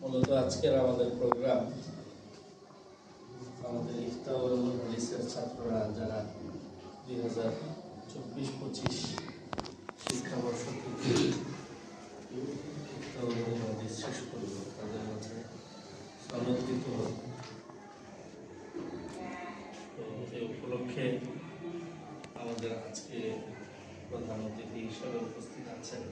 মূলত আজকের আমাদের প্রোগ্রাম আমাদের ইফতাউল হাদিসের ছাত্ররা যারা 2024-25 শিক্ষাবর্ষ থেকে ইফতাউল হাদিস শেষ করল তাদের মাঝে সমর্পিত হল। তো এই উপলক্ষে আমাদের আজকে প্রধান অতিথি হিসেবে উপস্থিত আছেন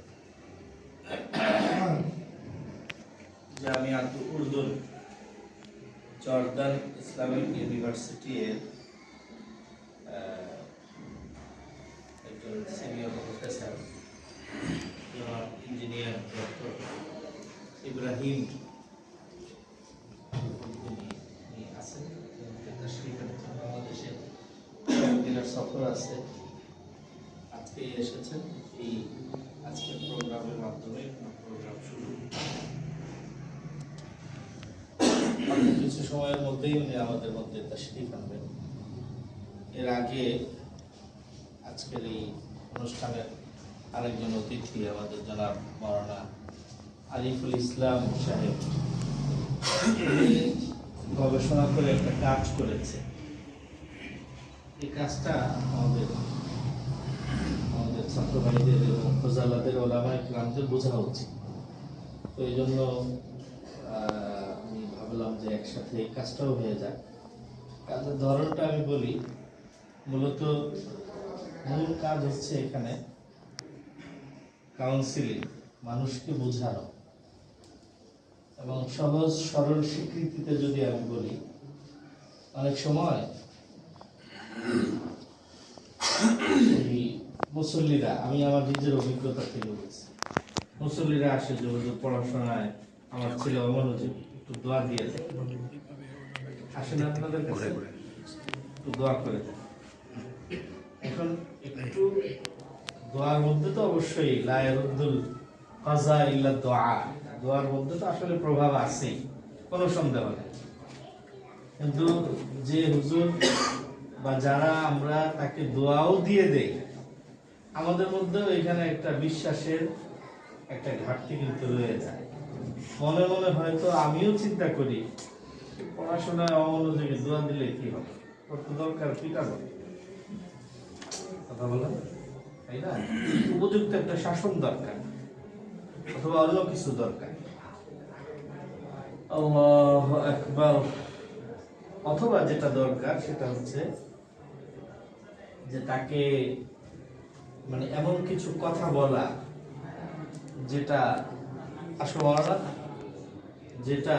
জামিয়াতুল উর্দুন জর্দান ইসলামিক ইউনিভার্সিটি এর একজন senior professor engineer doctor Ibrahim আছেন। বাংলাদেশের সফর আছে, আজকে এসেছেন। এই আজকের প্রোগ্রামের মাধ্যমে প্রোগ্রাম শুরু। কিছু সময়ের মধ্যেই উনি আমাদের মধ্যে তাশরীফ আনবেন। এর আগে আজকের এই অনুষ্ঠানের আরেকজন অতিথি আমাদের জনাব মাওলানা আরিফুল ইসলাম সাহেব গবেষণা করে একটা কাজ করেছে। এই কাজটা আমাদের ছাত্র ভাইদের এবং ফজালাদের ওলামায়ে কেরামদের বোঝা উচিত। তো এই জন্য আমি ভাবলাম যে একসাথে এই কাজটাও হয়ে যায়। কাজের ধরনটা আমি বলি, মূলত মূল কাজ হচ্ছে এখানে কাউন্সিলিং, মানুষকে বোঝানো এবং সহজ সরল স্বীকৃতিতে যদি আমি বলি, অনেক সময় এই মুসল্লিরা, আমি আমার নিজের অভিজ্ঞতা থেকে বলছি, মুসল্লিরা আসে যে হুজুর পড়াশোনায় আমার ছেলে অমনোযোগী, একটু দোয়া দিয়ে দেয়। আসেন আপনাদের কাছে, একটু দোয়া করে দেন। এখন একটু দোয়ার মধ্যে তো অবশ্যই লা ইয়ারুদ্দুল কাযা ইল্লা দুআ, দোয়ার মধ্যে তো আসলে প্রভাব আছেই, কোনো সন্দেহ নেই। কিন্তু যে হুজুর বা যারা আমরা তাকে দোয়াও দিয়ে দেই, আমাদের মধ্যেও এখানে একটা বিশ্বাসের একটা ঘাটতি কিন্তু রয়ে যায়। মনে মনে হয়তো আমিও চিন্তা করি, পড়াশোনায় অমনোযোগী, দোয়া দিলে কি হবে, কত দরকার পিটাবো, কথা বলেন, তাই না? উপযুক্ত একটা শাসন দরকার, অথবা অন্য কিছু দরকার। আল্লাহু আকবার। অথবা যেটা দরকার সেটা হচ্ছে যে তাকে মানে এমন কিছু কথা বলা যেটা আসলে যেটা